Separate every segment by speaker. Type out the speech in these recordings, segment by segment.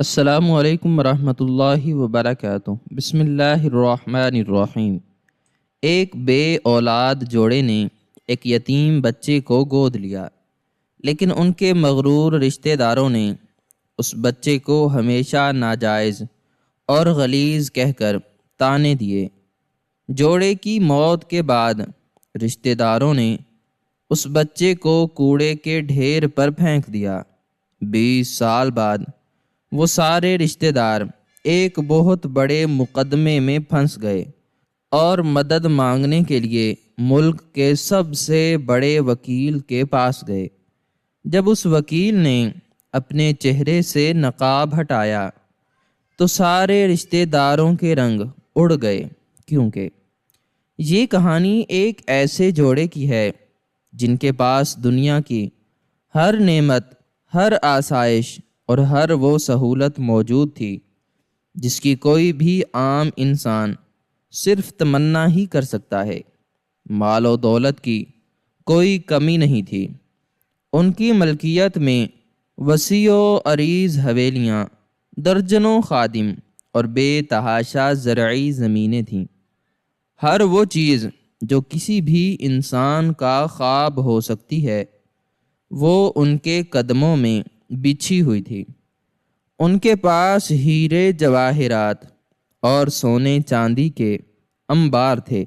Speaker 1: السلام علیکم ورحمۃ اللہ وبرکاتہ۔ بسم اللہ الرحمن الرحیم۔ ایک بے اولاد جوڑے نے ایک یتیم بچے کو گود لیا، لیکن ان کے مغرور رشتہ داروں نے اس بچے کو ہمیشہ ناجائز اور غلیظ کہہ کر طعنے دیے۔ جوڑے کی موت کے بعد رشتہ داروں نے اس بچے کو کوڑے کے ڈھیر پر پھینک دیا۔ 20 سال بعد وہ سارے رشتہ دار ایک بہت بڑے مقدمے میں پھنس گئے اور مدد مانگنے کے لیے ملک کے سب سے بڑے وکیل کے پاس گئے۔ جب اس وکیل نے اپنے چہرے سے نقاب ہٹایا تو سارے رشتہ داروں کے رنگ اڑ گئے، کیونکہ یہ کہانی ایک ایسے جوڑے کی ہے جن کے پاس دنیا کی ہر نعمت، ہر آسائش اور ہر وہ سہولت موجود تھی جس کی کوئی بھی عام انسان صرف تمنا ہی کر سکتا ہے۔ مال و دولت کی کوئی کمی نہیں تھی۔ ان کی ملکیت میں وسیع و عریض حویلیاں، درجنوں خادم اور بے تحاشا زرعی زمینیں تھیں۔ ہر وہ چیز جو کسی بھی انسان کا خواب ہو سکتی ہے وہ ان کے قدموں میں بچھی ہوئی تھی۔ ان کے پاس ہیرے جواہرات اور سونے چاندی کے انبار تھے۔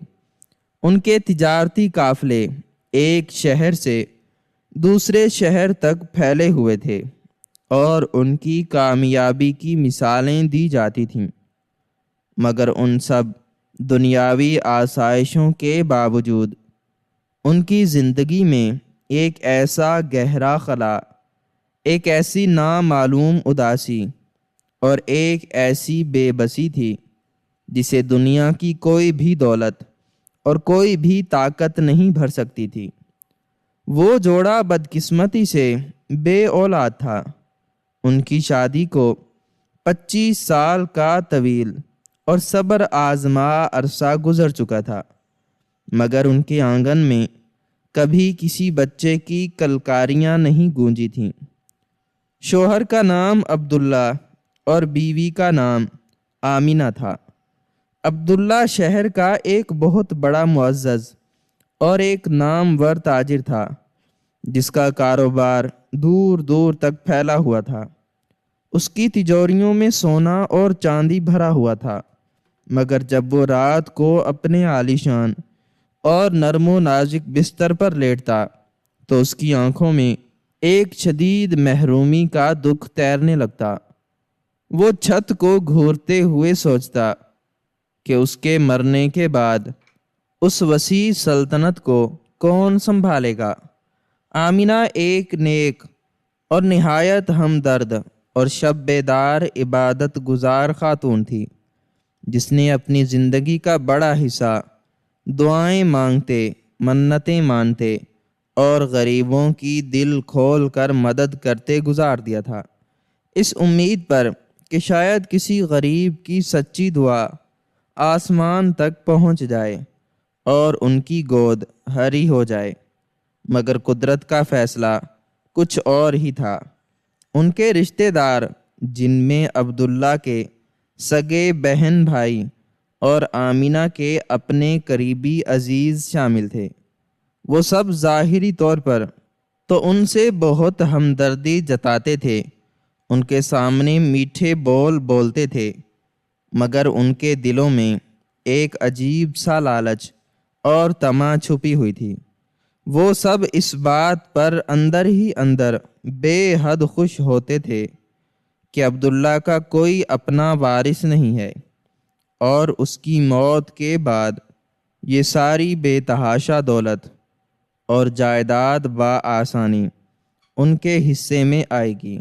Speaker 1: ان کے تجارتی قافلے ایک شہر سے دوسرے شہر تک پھیلے ہوئے تھے اور ان کی کامیابی کی مثالیں دی جاتی تھیں، مگر ان سب دنیاوی آسائشوں کے باوجود ان کی زندگی میں ایک ایسا گہرا خلا، ایک ایسی نامعلوم اداسی اور ایک ایسی بے بسی تھی جسے دنیا کی کوئی بھی دولت اور کوئی بھی طاقت نہیں بھر سکتی تھی۔ وہ جوڑا بدقسمتی سے بے اولاد تھا۔ ان کی شادی کو 25 سال کا طویل اور صبر آزما عرصہ گزر چکا تھا، مگر ان کے آنگن میں کبھی کسی بچے کی کلکاریاں نہیں گونجی تھیں۔ شوہر کا نام عبداللہ اور بیوی کا نام آمینہ تھا۔ عبداللہ شہر کا ایک بہت بڑا معزز اور ایک نامور تاجر تھا جس کا کاروبار دور دور تک پھیلا ہوا تھا۔ اس کی تجوریوں میں سونا اور چاندی بھرا ہوا تھا، مگر جب وہ رات کو اپنے عالیشان اور نرم و نازک بستر پر لیٹتا تو اس کی آنکھوں میں ایک شدید محرومی کا دکھ تیرنے لگتا۔ وہ چھت کو گھورتے ہوئے سوچتا کہ اس کے مرنے کے بعد اس وسیع سلطنت کو کون سنبھالے گا۔ آمینہ ایک نیک اور نہایت ہمدرد اور شب بیدار عبادت گزار خاتون تھی، جس نے اپنی زندگی کا بڑا حصہ دعائیں مانگتے، منتیں مانتے اور غریبوں کی دل کھول کر مدد کرتے گزار دیا تھا، اس امید پر کہ شاید کسی غریب کی سچی دعا آسمان تک پہنچ جائے اور ان کی گود ہری ہو جائے۔ مگر قدرت کا فیصلہ کچھ اور ہی تھا۔ ان کے رشتہ دار، جن میں عبداللہ کے سگے بہن بھائی اور آمینہ کے اپنے قریبی عزیز شامل تھے، وہ سب ظاہری طور پر تو ان سے بہت ہمدردی جتاتے تھے، ان کے سامنے میٹھے بول بولتے تھے، مگر ان کے دلوں میں ایک عجیب سا لالچ اور طمع چھپی ہوئی تھی۔ وہ سب اس بات پر اندر ہی اندر بے حد خوش ہوتے تھے کہ عبداللہ کا کوئی اپنا وارث نہیں ہے، اور اس کی موت کے بعد یہ ساری بے تحاشا دولت اور جائیداد بآسانی ان کے حصے میں آئے گی۔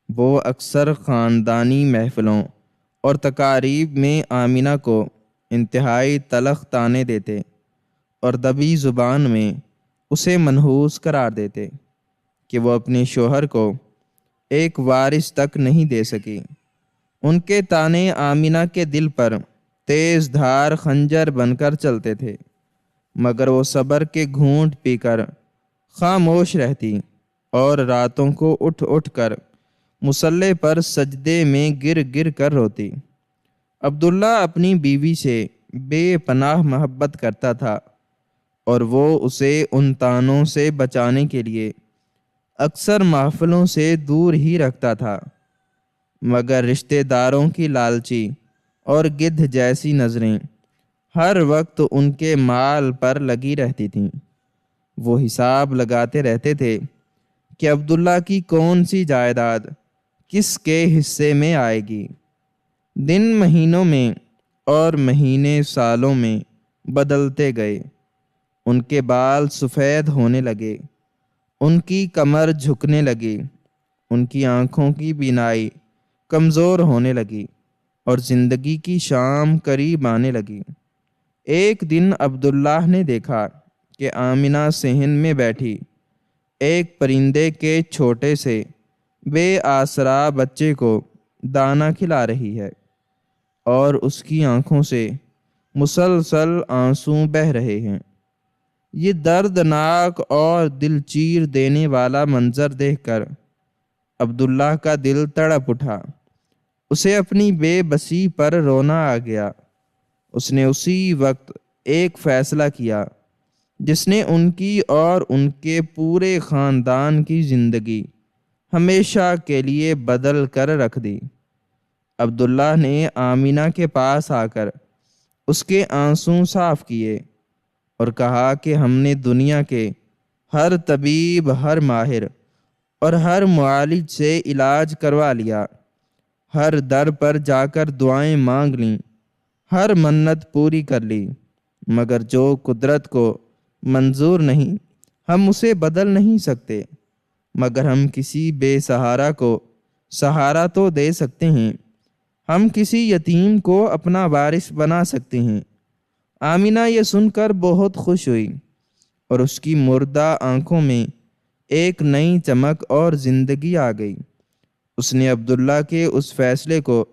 Speaker 1: وہ اکثر خاندانی محفلوں اور تقاریب میں آمینہ کو انتہائی تلخ طعنے دیتے اور دبی زبان میں اسے منحوس قرار دیتے کہ وہ اپنے شوہر کو ایک وارث تک نہیں دے سکی۔ ان کے طعنے آمینہ کے دل پر تیز دھار خنجر بن کر چلتے تھے، مگر وہ صبر کے گھونٹ پی کر خاموش رہتی اور راتوں کو اٹھ اٹھ کر مصلے پر سجدے میں گر گر کر روتی۔ عبداللہ اپنی بیوی سے بے پناہ محبت کرتا تھا اور وہ اسے ان طعنوں سے بچانے کے لیے اکثر محفلوں سے دور ہی رکھتا تھا، مگر رشتہ داروں کی لالچی اور گدھ جیسی نظریں ہر وقت ان کے مال پر لگی رہتی تھیں۔ وہ حساب لگاتے رہتے تھے کہ عبداللہ کی کون سی جائیداد کس کے حصے میں آئے گی۔ دن مہینوں میں اور مہینے سالوں میں بدلتے گئے۔ ان کے بال سفید ہونے لگے، ان کی کمر جھکنے لگی، ان کی آنکھوں کی بینائی کمزور ہونے لگی اور زندگی کی شام قریب آنے لگی۔ ایک دن عبداللہ نے دیکھا کہ آمنہ صحن میں بیٹھی ایک پرندے کے چھوٹے سے بے آسرا بچے کو دانہ کھلا رہی ہے اور اس کی آنکھوں سے مسلسل آنسو بہہ رہے ہیں۔ یہ دردناک اور دل چیر دینے والا منظر دیکھ کر عبداللہ کا دل تڑپ اٹھا۔ اسے اپنی بے بسی پر رونا آ گیا۔ اس نے اسی وقت ایک فیصلہ کیا جس نے ان کی اور ان کے پورے خاندان کی زندگی ہمیشہ کے لیے بدل کر رکھ دی۔ عبداللہ نے آمنہ کے پاس آ کر اس کے آنسو صاف کیے اور کہا کہ ہم نے دنیا کے ہر طبیب، ہر ماہر اور ہر معالج سے علاج کروا لیا، ہر در پر جا کر دعائیں مانگ لیں، ہر منت پوری کر لی، مگر جو قدرت کو منظور نہیں ہم اسے بدل نہیں سکتے، مگر ہم کسی بے سہارا کو سہارا تو دے سکتے ہیں، ہم کسی یتیم کو اپنا وارث بنا سکتے ہیں۔ آمنہ یہ سن کر بہت خوش ہوئی اور اس کی مردہ آنکھوں میں ایک نئی چمک اور زندگی آ گئی۔ اس نے عبداللہ کے اس فیصلے کو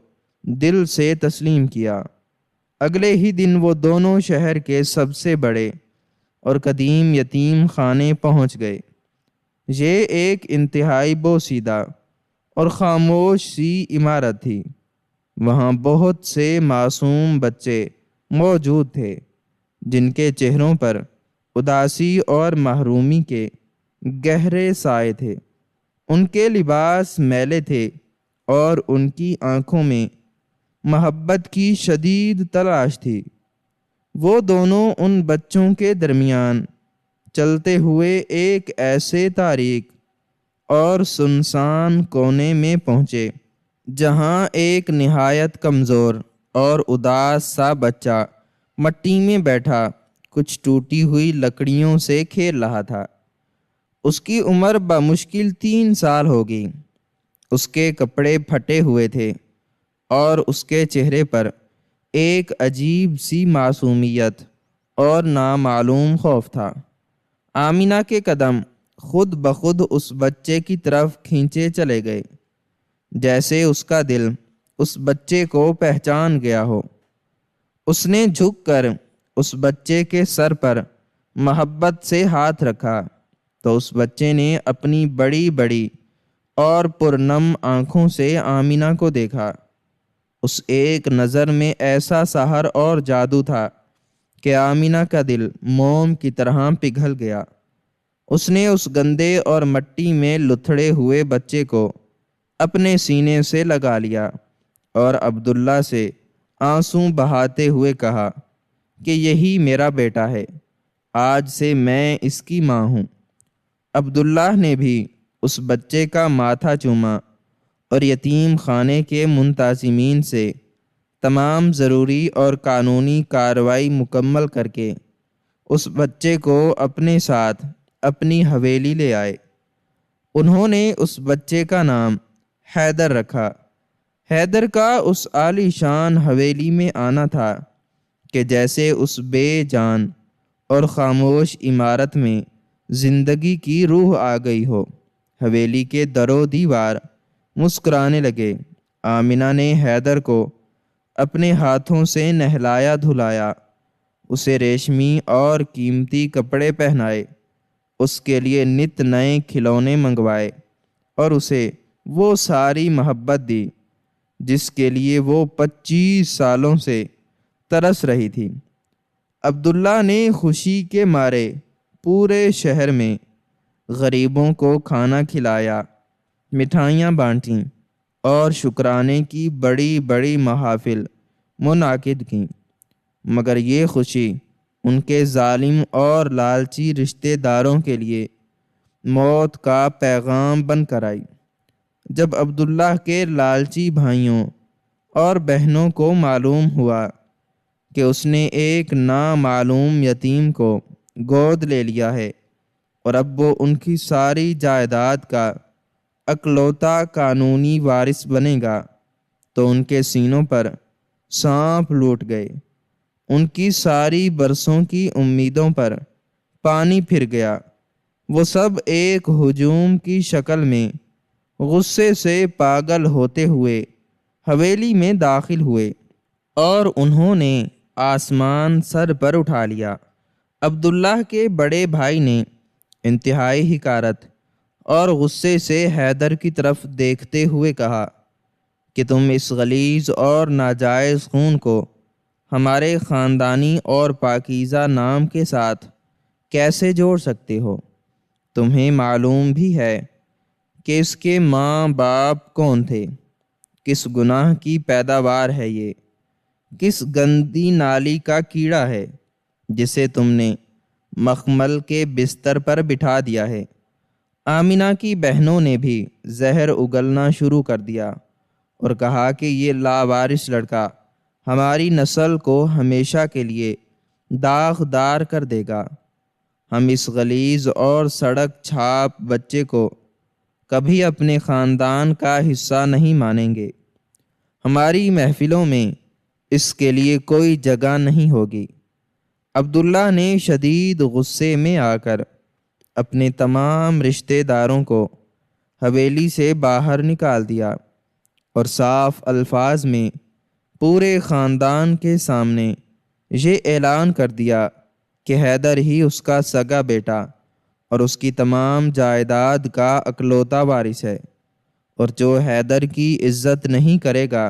Speaker 1: دل سے تسلیم کیا۔ اگلے ہی دن وہ دونوں شہر کے سب سے بڑے اور قدیم یتیم خانے پہنچ گئے۔ یہ ایک انتہائی بوسیدہ اور خاموش سی عمارت تھی۔ وہاں بہت سے معصوم بچے موجود تھے جن کے چہروں پر اداسی اور محرومی کے گہرے سائے تھے۔ ان کے لباس میلے تھے اور ان کی آنکھوں میں محبت کی شدید تلاش تھی۔ وہ دونوں ان بچوں کے درمیان چلتے ہوئے ایک ایسے تاریک اور سنسان کونے میں پہنچے جہاں ایک نہایت کمزور اور اداس سا بچہ مٹی میں بیٹھا کچھ ٹوٹی ہوئی لکڑیوں سے کھیل رہا تھا۔ اس کی عمر بمشکل 3 سال ہوگی۔ اس کے کپڑے پھٹے ہوئے تھے اور اس کے چہرے پر ایک عجیب سی معصومیت اور نامعلوم خوف تھا۔ آمنہ کے قدم خود بخود اس بچے کی طرف کھینچے چلے گئے، جیسے اس کا دل اس بچے کو پہچان گیا ہو۔ اس نے جھک کر اس بچے کے سر پر محبت سے ہاتھ رکھا تو اس بچے نے اپنی بڑی بڑی اور پرنم آنکھوں سے آمنہ کو دیکھا۔ اس ایک نظر میں ایسا سحر اور جادو تھا کہ آمنہ کا دل موم کی طرح پگھل گیا۔ اس نے اس گندے اور مٹی میں لتھڑے ہوئے بچے کو اپنے سینے سے لگا لیا اور عبداللہ سے آنسو بہاتے ہوئے کہا کہ یہی میرا بیٹا ہے، آج سے میں اس کی ماں ہوں۔ عبداللہ نے بھی اس بچے کا ماتھا چوما اور یتیم خانے کے منتظمین سے تمام ضروری اور قانونی کارروائی مکمل کر کے اس بچے کو اپنے ساتھ اپنی حویلی لے آئے۔ انہوں نے اس بچے کا نام حیدر رکھا۔ حیدر کا اس عالی شان حویلی میں آنا تھا کہ جیسے اس بے جان اور خاموش عمارت میں زندگی کی روح آ گئی ہو۔ حویلی کے در و دیوار مسکرانے لگے۔ آمنہ نے حیدر کو اپنے ہاتھوں سے نہلایا دھلایا، اسے ریشمی اور قیمتی کپڑے پہنائے، اس کے لیے نت نئے کھلونے منگوائے اور اسے وہ ساری محبت دی جس کے لیے وہ 25 سالوں سے ترس رہی تھی۔ عبداللہ نے خوشی کے مارے پورے شہر میں غریبوں کو کھانا کھلایا، مٹھائیاں بانٹیں اور شکرانے کی بڑی بڑی محافل منعقد کیں، مگر یہ خوشی ان کے ظالم اور لالچی رشتہ داروں کے لیے موت کا پیغام بن کر آئی۔ جب عبداللہ کے لالچی بھائیوں اور بہنوں کو معلوم ہوا کہ اس نے ایک نامعلوم یتیم کو گود لے لیا ہے اور اب وہ ان کی ساری جائیداد کا اکلوتا قانونی وارث بنے گا، تو ان کے سینوں پر سانپ لوٹ گئے۔ ان کی ساری برسوں کی امیدوں پر پانی پھر گیا۔ وہ سب ایک ہجوم کی شکل میں غصے سے پاگل ہوتے ہوئے حویلی میں داخل ہوئے اور انہوں نے آسمان سر پر اٹھا لیا۔ عبداللہ کے بڑے بھائی نے انتہائی حقارت اور غصے سے حیدر کی طرف دیکھتے ہوئے کہا کہ تم اس غلیظ اور ناجائز خون کو ہمارے خاندانی اور پاکیزہ نام کے ساتھ کیسے جوڑ سکتے ہو؟ تمہیں معلوم بھی ہے کہ اس کے ماں باپ کون تھے؟ کس گناہ کی پیداوار ہے یہ؟ کس گندی نالی کا کیڑا ہے جسے تم نے مخمل کے بستر پر بٹھا دیا ہے؟ آمینہ کی بہنوں نے بھی زہر اگلنا شروع کر دیا اور کہا کہ یہ لاوارث لڑکا ہماری نسل کو ہمیشہ کے لیے داغدار کر دے گا۔ ہم اس غلیظ اور سڑک چھاپ بچے کو کبھی اپنے خاندان کا حصہ نہیں مانیں گے۔ ہماری محفلوں میں اس کے لیے کوئی جگہ نہیں ہوگی۔ عبداللہ نے شدید غصے میں آ کر اپنے تمام رشتہ داروں کو حویلی سے باہر نکال دیا اور صاف الفاظ میں پورے خاندان کے سامنے یہ اعلان کر دیا کہ حیدر ہی اس کا سگا بیٹا اور اس کی تمام جائیداد کا اکلوتا وارث ہے، اور جو حیدر کی عزت نہیں کرے گا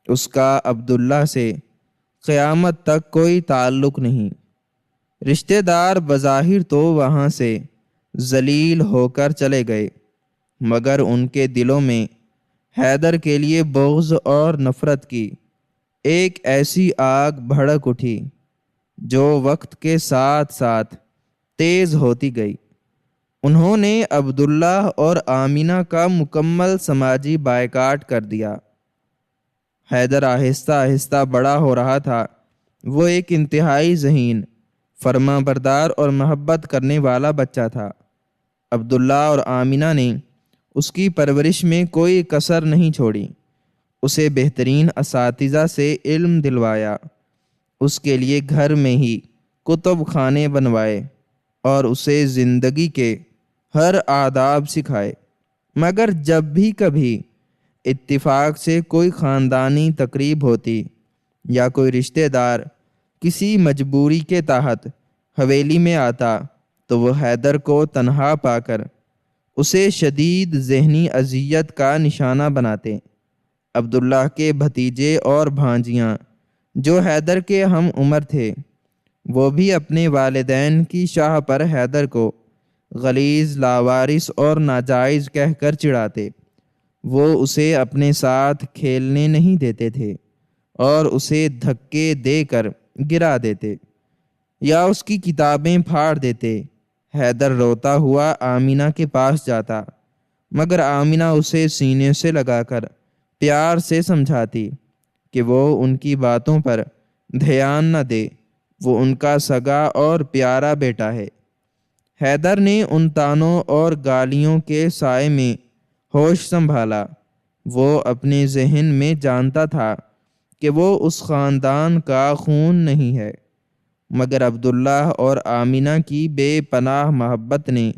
Speaker 1: اس کا عبداللہ سے قیامت تک کوئی تعلق نہیں۔ رشتہ دار بظاہر تو وہاں سے ذلیل ہو کر چلے گئے، مگر ان کے دلوں میں حیدر کے لیے بغض اور نفرت کی ایک ایسی آگ بھڑک اٹھی جو وقت کے ساتھ ساتھ تیز ہوتی گئی۔ انہوں نے عبداللہ اور آمینہ کا مکمل سماجی بائیکاٹ کر دیا۔ حیدر آہستہ آہستہ بڑا ہو رہا تھا۔ وہ ایک انتہائی ذہین، فرما بردار اور محبت کرنے والا بچہ تھا۔ عبداللہ اور آمینہ نے اس کی پرورش میں کوئی کسر نہیں چھوڑی۔ اسے بہترین اساتذہ سے علم دلوایا، اس کے لیے گھر میں ہی کتب خانے بنوائے اور اسے زندگی کے ہر آداب سکھائے۔ مگر جب بھی کبھی اتفاق سے کوئی خاندانی تقریب ہوتی یا کوئی رشتہ دار کسی مجبوری کے تحت حویلی میں آتا تو وہ حیدر کو تنہا پا کر اسے شدید ذہنی اذیت کا نشانہ بناتے۔ عبداللہ کے بھتیجے اور بھانجیاں جو حیدر کے ہم عمر تھے، وہ بھی اپنے والدین کی شاہ پر حیدر کو غلیظ، لاوارث اور ناجائز کہہ کر چڑھاتے۔ وہ اسے اپنے ساتھ کھیلنے نہیں دیتے تھے اور اسے دھکے دے کر گرا دیتے یا اس کی کتابیں پھاڑ دیتے۔ حیدر روتا ہوا آمینہ کے پاس جاتا، مگر آمینہ اسے سینے سے لگا کر پیار سے سمجھاتی کہ وہ ان کی باتوں پر دھیان نہ دے، وہ ان کا سگا اور پیارا بیٹا ہے۔ حیدر نے ان تانوں اور گالیوں کے سائے میں ہوش سنبھالا۔ وہ اپنے ذہن میں جانتا تھا کہ وہ اس خاندان کا خون نہیں ہے، مگر عبداللہ اور آمینہ کی بے پناہ محبت نے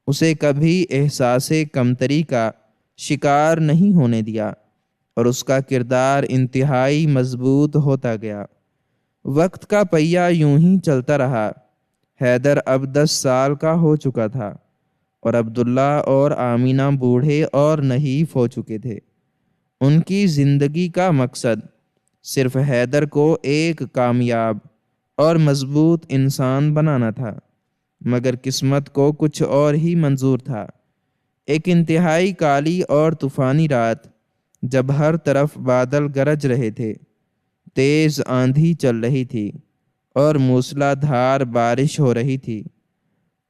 Speaker 1: اسے کبھی احساس کمتری کا شکار نہیں ہونے دیا اور اس کا کردار انتہائی مضبوط ہوتا گیا۔ وقت کا پہیہ یوں ہی چلتا رہا۔ حیدر اب 10 سال کا ہو چکا تھا اور عبداللہ اور آمینہ بوڑھے اور نحیف ہو چکے تھے۔ ان کی زندگی کا مقصد صرف حیدر کو ایک کامیاب اور مضبوط انسان بنانا تھا، مگر قسمت کو کچھ اور ہی منظور تھا۔ ایک انتہائی کالی اور طوفانی رات، جب ہر طرف بادل گرج رہے تھے، تیز آندھی چل رہی تھی اور موسلا دھار بارش ہو رہی تھی،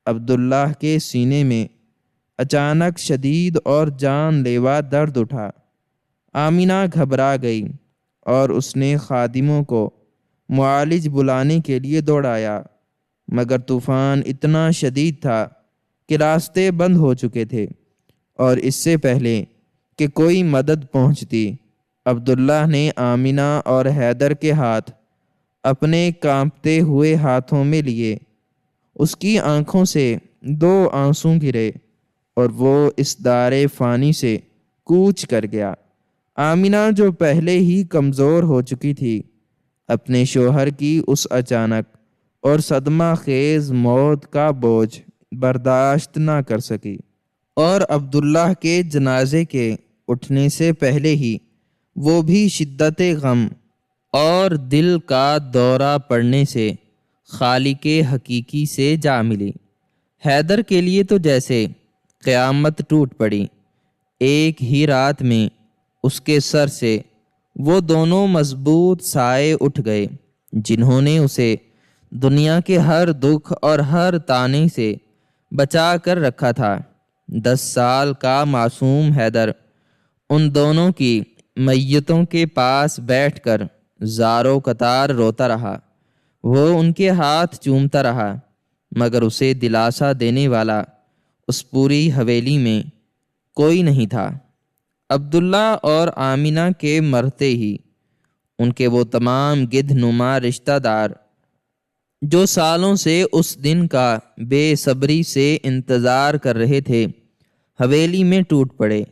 Speaker 1: عبداللہ کے سینے میں اچانک شدید اور جان لیوا درد اٹھا۔ آمینہ گھبرا گئی اور اس نے خادموں کو معالج بلانے کے لیے دوڑایا، مگر طوفان اتنا شدید تھا کہ راستے بند ہو چکے تھے، اور اس سے پہلے کہ کوئی مدد پہنچتی، عبداللہ نے آمینہ اور حیدر کے ہاتھ اپنے کانپتے ہوئے ہاتھوں میں لیے۔ اس کی آنکھوں سے 2 آنسو گرے اور وہ اس دار فانی سے کوچ کر گیا۔ آمینہ جو پہلے ہی کمزور ہو چکی تھی، اپنے شوہر کی اس اچانک اور صدمہ خیز موت کا بوجھ برداشت نہ کر سکی، اور عبداللہ کے جنازے کے اٹھنے سے پہلے ہی وہ بھی شدت غم اور دل کا دورہ پڑنے سے خالق حقیقی سے جا ملی۔ حیدر کے لیے تو جیسے قیامت ٹوٹ پڑی۔ ایک ہی رات میں اس کے سر سے وہ دونوں مضبوط سائے اٹھ گئے جنہوں نے اسے دنیا کے ہر دکھ اور ہر طعنہ سے بچا کر رکھا تھا۔ 10 سال کا معصوم حیدر ان دونوں کی میتوں کے پاس بیٹھ کر زارو قطار روتا رہا۔ وہ ان کے ہاتھ چومتا رہا، مگر اسے دلاسا دینے والا اس پوری حویلی میں کوئی نہیں تھا۔ عبداللہ اور آمینہ کے مرتے ہی ان کے وہ تمام گدھ نما رشتہ دار جو سالوں سے اس دن کا بے صبری سے انتظار کر رہے تھے، حویلی میں ٹوٹ پڑے۔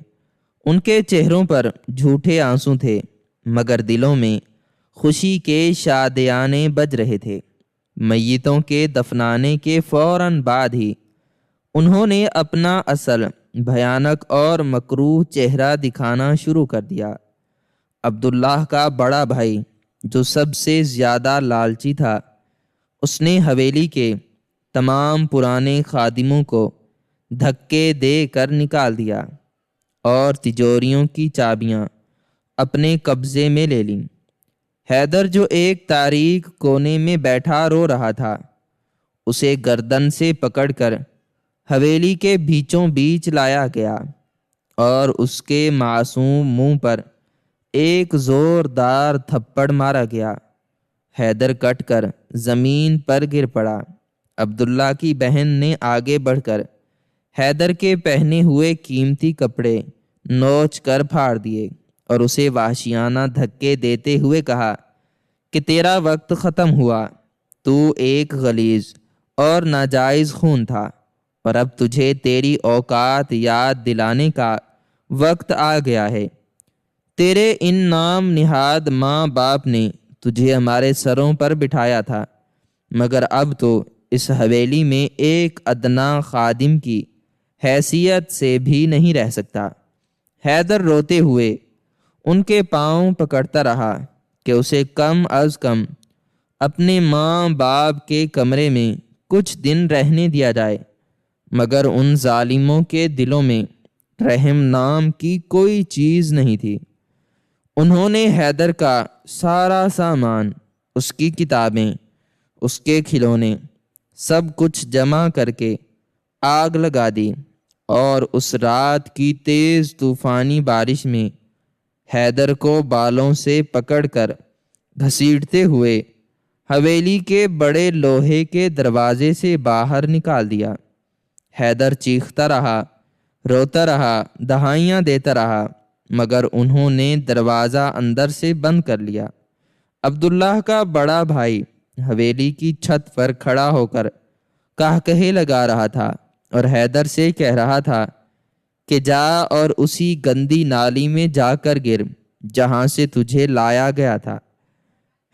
Speaker 1: ان کے چہروں پر جھوٹے آنسو تھے، مگر دلوں میں خوشی کے شادیانے بج رہے تھے۔ میتوں کے دفنانے کے فوراً بعد ہی انہوں نے اپنا اصل بھیانک اور مکروہ چہرہ دکھانا شروع کر دیا۔ عبداللہ کا بڑا بھائی جو سب سے زیادہ لالچی تھا، اس نے حویلی کے تمام پرانے خادموں کو دھکے دے کر نکال دیا اور تجوریوں کی چابیاں اپنے قبضے میں لے لیں۔ حیدر جو ایک تاریک کونے میں بیٹھا رو رہا تھا، اسے گردن سے پکڑ کر حویلی کے بیچوں بیچ لایا گیا اور اس کے معصوم منہ پر ایک زوردار تھپڑ مارا گیا۔ حیدر کٹ کر زمین پر گر پڑا۔ عبداللہ کی بہن نے آگے بڑھ کر حیدر کے پہنے ہوئے قیمتی کپڑے نوچ کر پھاڑ دیے اور اسے وحشیانہ دھکے دیتے ہوئے کہا کہ تیرا وقت ختم ہوا، تو ایک غلیظ اور ناجائز خون تھا، اور اب تجھے تیری اوقات یاد دلانے کا وقت آ گیا ہے۔ تیرے ان نام نہاد ماں باپ نے تجھے ہمارے سروں پر بٹھایا تھا، مگر اب تو اس حویلی میں ایک ادنا خادم کی حیثیت سے بھی نہیں رہ سکتا۔ حیدر روتے ہوئے ان کے پاؤں پکڑتا رہا کہ اسے کم از کم اپنے ماں باپ کے کمرے میں کچھ دن رہنے دیا جائے، مگر ان ظالموں کے دلوں میں رحم نام کی کوئی چیز نہیں تھی۔ انہوں نے حیدر کا سارا سامان، اس کی کتابیں، اس کے کھلونے، سب کچھ جمع کر کے آگ لگا دی، اور اس رات کی تیز طوفانی بارش میں حیدر کو بالوں سے پکڑ کر گھسیٹتے ہوئے حویلی کے بڑے لوہے کے دروازے سے باہر نکال دیا۔ حیدر چیختا رہا، روتا رہا، دہائیاں دیتا رہا، مگر انہوں نے دروازہ اندر سے بند کر لیا۔ عبداللہ کا بڑا بھائی حویلی کی چھت پر کھڑا ہو کر قہقہے لگا رہا تھا اور حیدر سے کہہ رہا تھا کہ جا اور اسی گندی نالی میں جا کر گر جہاں سے تجھے لایا گیا تھا۔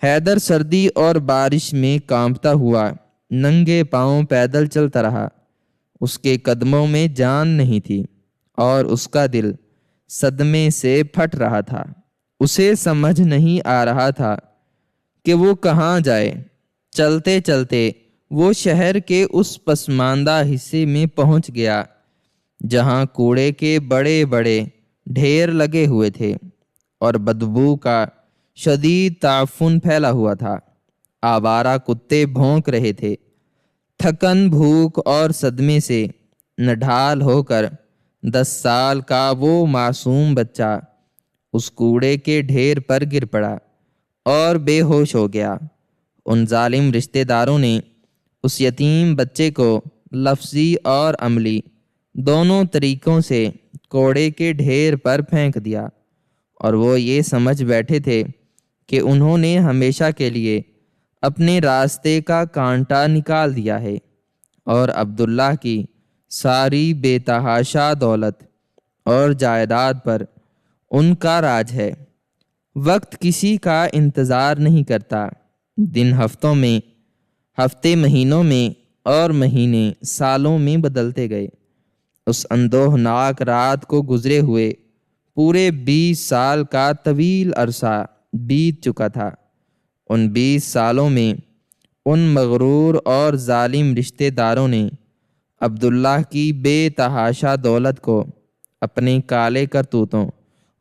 Speaker 1: حیدر سردی اور بارش میں کانپتا ہوا ننگے پاؤں پیدل چلتا رہا۔ اس کے قدموں میں جان نہیں تھی اور اس کا دل صدمے سے پھٹ رہا تھا۔ اسے سمجھ نہیں آ رہا تھا کہ وہ کہاں جائے۔ چلتے چلتے وہ شہر کے اس پسماندہ حصے میں پہنچ گیا جہاں کوڑے کے بڑے بڑے ڈھیر لگے ہوئے تھے اور بدبو کا شدید تعفن پھیلا ہوا تھا۔ آوارہ کتے بھونک رہے تھے۔ تھکن، بھوک اور صدمے سے نڈھال ہو کر 10 سال کا وہ معصوم بچہ اس کوڑے کے ڈھیر پر گر پڑا اور بے ہوش ہو گیا۔ ان ظالم رشتہ داروں نے اس یتیم بچے کو لفظی اور عملی دونوں طریقوں سے کوڑے کے ڈھیر پر پھینک دیا، اور وہ یہ سمجھ بیٹھے تھے کہ انہوں نے ہمیشہ کے لیے اپنے راستے کا کانٹا نکال دیا ہے اور عبداللہ کی ساری بے تحاشا دولت اور جائیداد پر ان کا راج ہے۔ وقت کسی کا انتظار نہیں کرتا۔ دن ہفتوں میں، ہفتے مہینوں میں اور مہینے سالوں میں بدلتے گئے۔ اس اندوہناک رات کو گزرے ہوئے پورے 20 سال کا طویل عرصہ بیت چکا تھا۔ ان 20 سالوں میں ان مغرور اور ظالم رشتہ داروں نے عبداللہ کی بے تحاشا دولت کو اپنے کالے کرتوتوں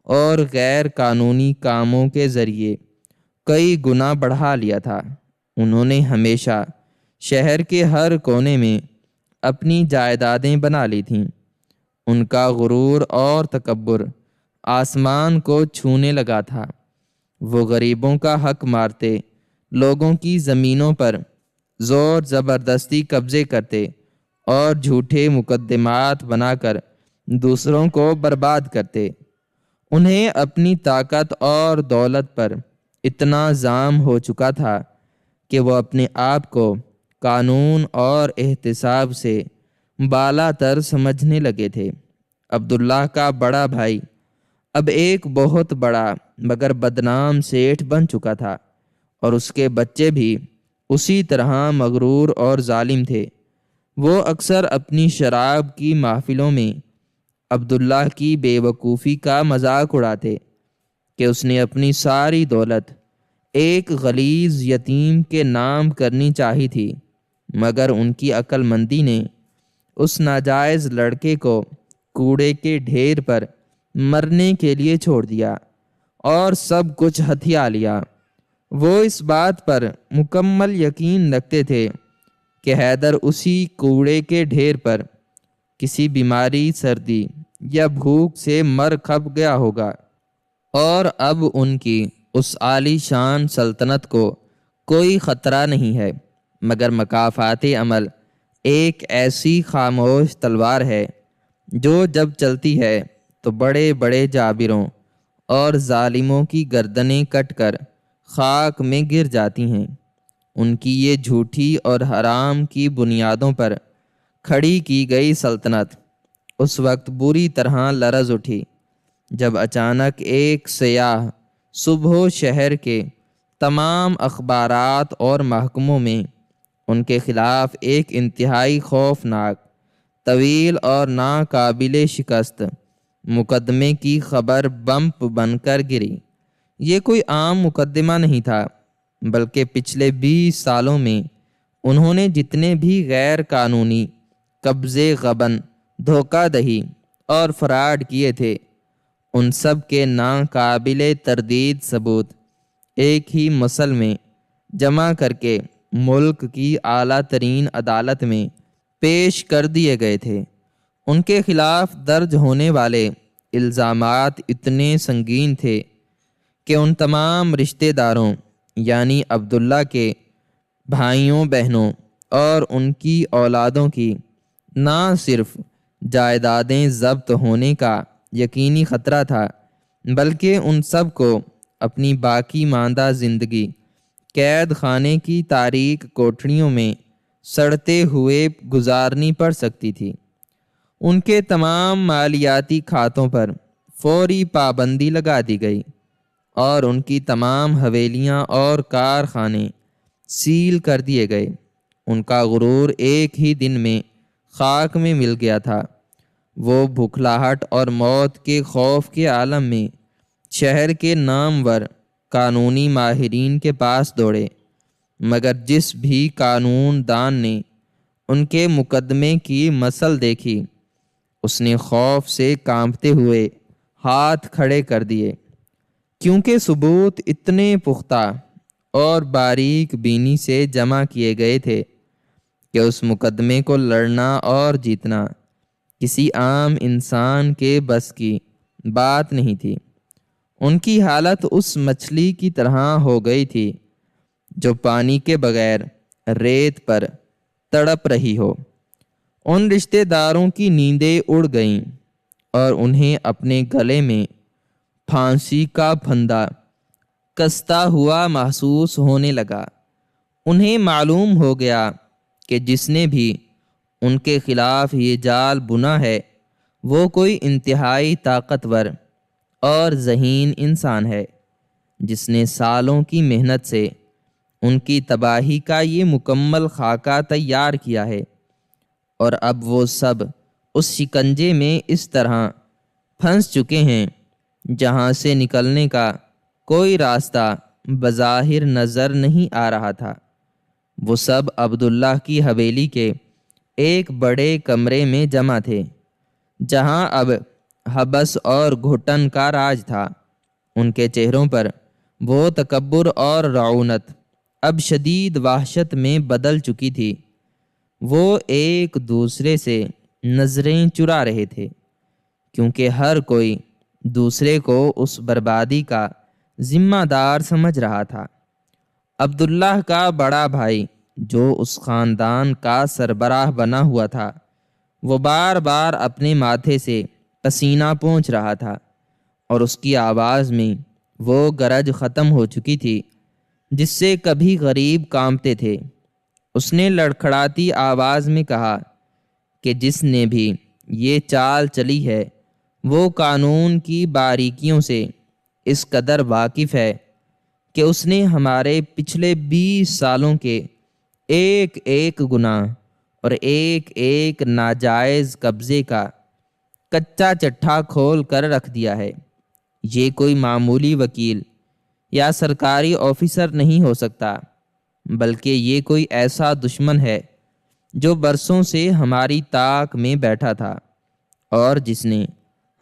Speaker 1: اور غیر قانونی کاموں کے ذریعے کئی گنا بڑھا لیا تھا۔ انہوں نے ہمیشہ شہر کے ہر کونے میں اپنی جائیدادیں بنا لی تھیں۔ ان کا غرور اور تکبر آسمان کو چھونے لگا تھا۔ وہ غریبوں کا حق مارتے، لوگوں کی زمینوں پر زور زبردستی قبضے کرتے اور جھوٹے مقدمات بنا کر دوسروں کو برباد کرتے۔ انہیں اپنی طاقت اور دولت پر اتنا زام ہو چکا تھا کہ وہ اپنے آپ کو قانون اور احتساب سے بالا تر سمجھنے لگے تھے۔ عبداللہ کا بڑا بھائی اب ایک بہت بڑا مگر بدنام سیٹھ بن چکا تھا، اور اس کے بچے بھی اسی طرح مغرور اور ظالم تھے۔ وہ اکثر اپنی شراب کی محفلوں میں عبداللہ کی بے وقوفی کا مذاق اڑاتے کہ اس نے اپنی ساری دولت ایک غلیظ یتیم کے نام کرنی چاہی تھی، مگر ان کی عقل مندی نے اس ناجائز لڑکے کو کوڑے کے ڈھیر پر مرنے کے لیے چھوڑ دیا اور سب کچھ ہتھیا لیا۔ وہ اس بات پر مکمل یقین رکھتے تھے کہ حیدر اسی کوڑے کے ڈھیر پر کسی بیماری، سردی یا بھوک سے مر کھپ گیا ہوگا، اور اب ان کی اس عالی شان سلطنت کو کوئی خطرہ نہیں ہے، مگر مکافات عمل ایک ایسی خاموش تلوار ہے جو جب چلتی ہے تو بڑے بڑے جابروں اور ظالموں کی گردنیں کٹ کر خاک میں گر جاتی ہیں۔ ان کی یہ جھوٹی اور حرام کی بنیادوں پر کھڑی کی گئی سلطنت اس وقت بری طرح لرز اٹھی جب اچانک ایک سیاح صبح شہر کے تمام اخبارات اور محکموں میں ان کے خلاف ایک انتہائی خوفناک، طویل اور ناقابل شکست مقدمے کی خبر بمپ بن کر گری۔ یہ کوئی عام مقدمہ نہیں تھا، بلکہ پچھلے 20 سالوں میں انہوں نے جتنے بھی غیر قانونی قبضے، غبن، دھوکہ دہی اور فراڈ کیے تھے، ان سب کے ناقابل تردید ثبوت ایک ہی مسل میں جمع کر کے ملک کی اعلیٰ ترین عدالت میں پیش کر دیے گئے تھے۔ ان کے خلاف درج ہونے والے الزامات اتنے سنگین تھے کہ ان تمام رشتہ داروں یعنی عبداللہ کے بھائیوں، بہنوں اور ان کی اولادوں کی نہ صرف جائیدادیں ضبط ہونے کا یقینی خطرہ تھا، بلکہ ان سب کو اپنی باقی ماندہ زندگی قید خانے کی تاریک کوٹھڑیوں میں سڑتے ہوئے گزارنی پڑ سکتی تھی۔ ان کے تمام مالیاتی کھاتوں پر فوری پابندی لگا دی گئی اور ان کی تمام حویلیاں اور کارخانے سیل کر دیے گئے۔ ان کا غرور ایک ہی دن میں خاک میں مل گیا تھا۔ وہ بھوکھلاہٹ اور موت کے خوف کے عالم میں شہر کے نامور قانونی ماہرین کے پاس دوڑے، مگر جس بھی قانون دان نے ان کے مقدمے کی مثل دیکھی، اس نے خوف سے کانپتے ہوئے ہاتھ کھڑے کر دیے، کیونکہ ثبوت اتنے پختہ اور باریک بینی سے جمع کیے گئے تھے کہ اس مقدمے کو لڑنا اور جیتنا کسی عام انسان کے بس کی بات نہیں تھی۔ ان کی حالت اس مچھلی کی طرح ہو گئی تھی جو پانی کے بغیر ریت پر تڑپ رہی ہو۔ ان رشتہ داروں کی نیندیں اڑ گئیں اور انہیں اپنے گلے میں پھانسی کا پھندا کستا ہوا محسوس ہونے لگا۔ انہیں معلوم ہو گیا کہ جس نے بھی ان کے خلاف یہ جال بنا ہے وہ کوئی انتہائی طاقتور اور ذہین انسان ہے، جس نے سالوں کی محنت سے ان کی تباہی کا یہ مکمل خاکہ تیار کیا ہے، اور اب وہ سب اس شکنجے میں اس طرح پھنس چکے ہیں جہاں سے نکلنے کا کوئی راستہ بظاہر نظر نہیں آ رہا تھا۔ وہ سب عبداللہ کی حویلی کے ایک بڑے کمرے میں جمع تھے، جہاں اب حبس اور گھٹن کا راج تھا۔ ان کے چہروں پر وہ تکبر اور رعونت اب شدید وحشت میں بدل چکی تھی۔ وہ ایک دوسرے سے نظریں چرا رہے تھے، کیونکہ ہر کوئی دوسرے کو اس بربادی کا ذمہ دار سمجھ رہا تھا۔ عبداللہ کا بڑا بھائی جو اس خاندان کا سربراہ بنا ہوا تھا، وہ بار بار اپنے ماتھے سے پسینہ پونچھ رہا تھا، اور اس کی آواز میں وہ گرج ختم ہو چکی تھی جس سے کبھی غریب کانپتے تھے۔ اس نے لڑکھڑاتی آواز میں کہا کہ جس نے بھی یہ چال چلی ہے وہ قانون کی باریکیوں سے اس قدر واقف ہے کہ اس نے ہمارے پچھلے 20 سالوں کے ایک ایک گناہ اور ایک ایک ناجائز قبضے کا کچا چٹھا کھول کر رکھ دیا ہے۔ یہ کوئی معمولی وکیل یا سرکاری آفیسر نہیں ہو سکتا، بلکہ یہ کوئی ایسا دشمن ہے جو برسوں سے ہماری طاق میں بیٹھا تھا اور جس نے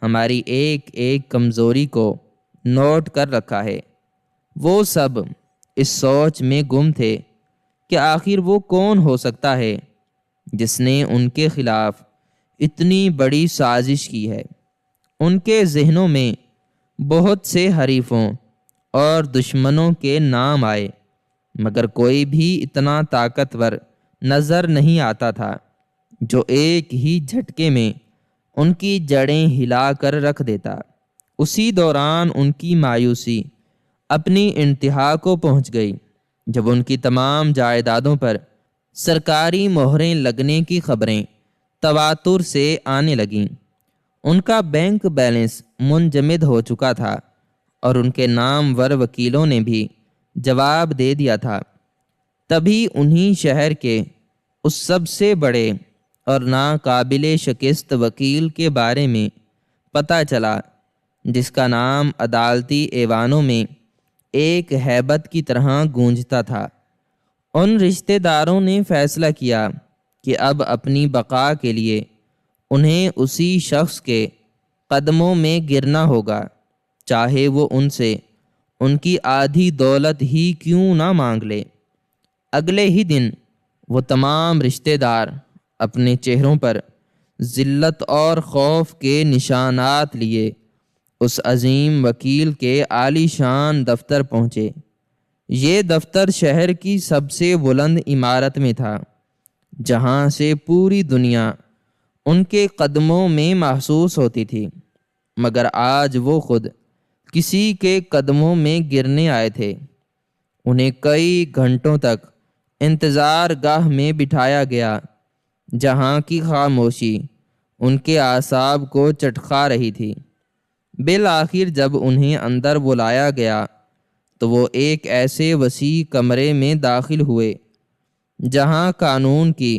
Speaker 1: ہماری ایک ایک کمزوری کو نوٹ کر رکھا ہے۔ وہ سب اس سوچ میں گم تھے کہ آخر وہ کون ہو سکتا ہے جس نے ان کے خلاف اتنی بڑی سازش کی ہے۔ ان کے ذہنوں میں بہت سے حریفوں اور دشمنوں کے نام آئے، مگر کوئی بھی اتنا طاقتور نظر نہیں آتا تھا جو ایک ہی جھٹکے میں ان کی جڑیں ہلا کر رکھ دیتا۔ اسی دوران ان کی مایوسی اپنی انتہا کو پہنچ گئی جب ان کی تمام جائیدادوں پر سرکاری مہریں لگنے کی خبریں تواتر سے آنے لگیں۔ ان کا بینک بیلنس منجمد ہو چکا تھا اور ان کے نامور وکیلوں نے بھی جواب دے دیا تھا۔ تبھی انہی شہر کے اس سب سے بڑے اور ناقابل شکست وکیل کے بارے میں پتہ چلا جس کا نام عدالتی ایوانوں میں ایک ہیبت کی طرح گونجتا تھا۔ ان رشتہ داروں نے فیصلہ کیا کہ اب اپنی بقا کے لیے انہیں اسی شخص کے قدموں میں گرنا ہوگا، چاہے وہ ان سے ان کی آدھی دولت ہی کیوں نہ مانگ لے۔ اگلے ہی دن وہ تمام رشتہ دار اپنے چہروں پر ذلت اور خوف کے نشانات لیے اس عظیم وکیل کے عالی شان دفتر پہنچے۔ یہ دفتر شہر کی سب سے بلند عمارت میں تھا، جہاں سے پوری دنیا ان کے قدموں میں محسوس ہوتی تھی، مگر آج وہ خود کسی کے قدموں میں گرنے آئے تھے۔ انہیں کئی گھنٹوں تک انتظار گاہ میں بٹھایا گیا، جہاں کی خاموشی ان کے اعصاب کو چٹخا رہی تھی۔ بالآخر جب انہیں اندر بلایا گیا تو وہ ایک ایسے وسیع کمرے میں داخل ہوئے جہاں قانون کی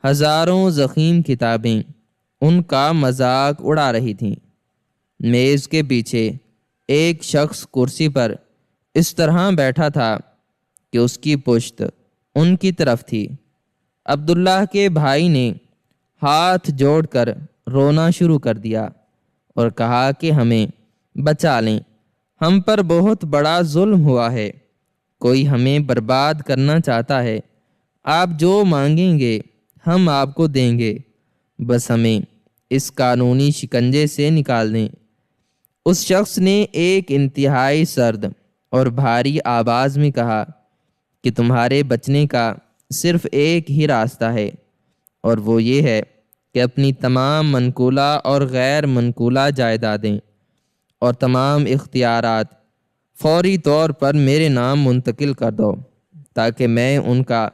Speaker 1: ہزاروں ضخیم کتابیں ان کا مذاق اڑا رہی تھیں۔ میز کے پیچھے ایک شخص کرسی پر اس طرح بیٹھا تھا کہ اس کی پشت ان کی طرف تھی۔ عبداللہ کے بھائی نے ہاتھ جوڑ کر رونا شروع کر دیا اور کہا کہ ہمیں بچا لیں، ہم پر بہت بڑا ظلم ہوا ہے، کوئی ہمیں برباد کرنا چاہتا ہے، آپ جو مانگیں گے ہم آپ کو دیں گے، بس ہمیں اس قانونی شکنجے سے نکال دیں۔ اس شخص نے ایک انتہائی سرد اور بھاری آواز میں کہا کہ تمہارے بچنے کا صرف ایک ہی راستہ ہے، اور وہ یہ ہے کہ اپنی تمام منقولہ اور غیر منقولہ جائیدادیں اور تمام اختیارات فوری طور پر میرے نام منتقل کر دو، تاکہ میں ان کا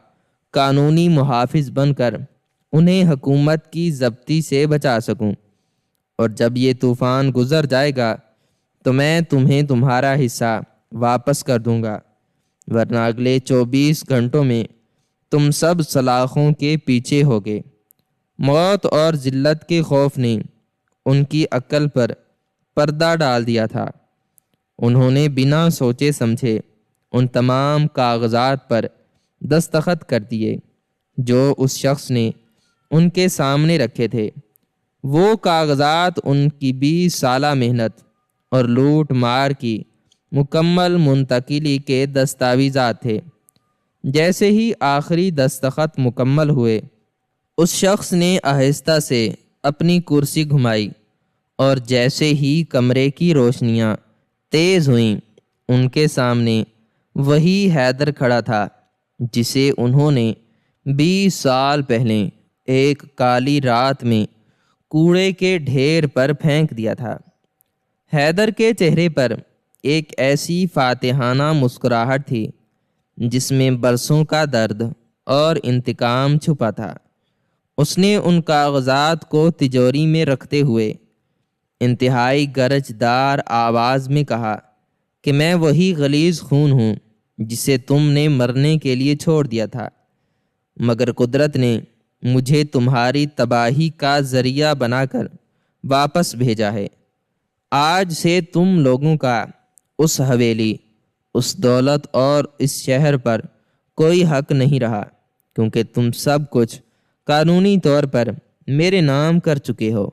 Speaker 1: قانونی محافظ بن کر انہیں حکومت کی ضبطی سے بچا سکوں، اور جب یہ طوفان گزر جائے گا تو میں تمہیں تمہارا حصہ واپس کر دوں گا، ورنہ اگلے 24 گھنٹوں میں تم سب سلاخوں کے پیچھے ہوگے۔ موت اور ذلت کے خوف نے ان کی عقل پر پردہ ڈال دیا تھا۔ انہوں نے بنا سوچے سمجھے ان تمام کاغذات پر دستخط کر دیے جو اس شخص نے ان کے سامنے رکھے تھے۔ وہ کاغذات ان کی 20 سالہ محنت اور لوٹ مار کی مکمل منتقلی کے دستاویزات تھے۔ جیسے ہی آخری دستخط مکمل ہوئے، اس شخص نے آہستہ سے اپنی کرسی گھمائی، اور جیسے ہی کمرے کی روشنیاں تیز ہوئیں، ان کے سامنے وہی حیدر کھڑا تھا جسے انہوں نے 20 سال پہلے ایک کالی رات میں کوڑے کے ڈھیر پر پھینک دیا تھا۔ حیدر کے چہرے پر ایک ایسی فاتحانہ مسکراہٹ تھی جس میں برسوں کا درد اور انتقام چھپا تھا۔ اس نے ان کاغذات کو تجوری میں رکھتے ہوئے انتہائی گرج دار آواز میں کہا کہ میں وہی غلیظ خون ہوں جسے تم نے مرنے کے لیے چھوڑ دیا تھا، مگر قدرت نے مجھے تمہاری تباہی کا ذریعہ بنا کر واپس بھیجا ہے۔ آج سے تم لوگوں کا اس حویلی، اس دولت اور اس شہر پر کوئی حق نہیں رہا، کیونکہ تم سب کچھ قانونی طور پر میرے نام کر چکے ہو۔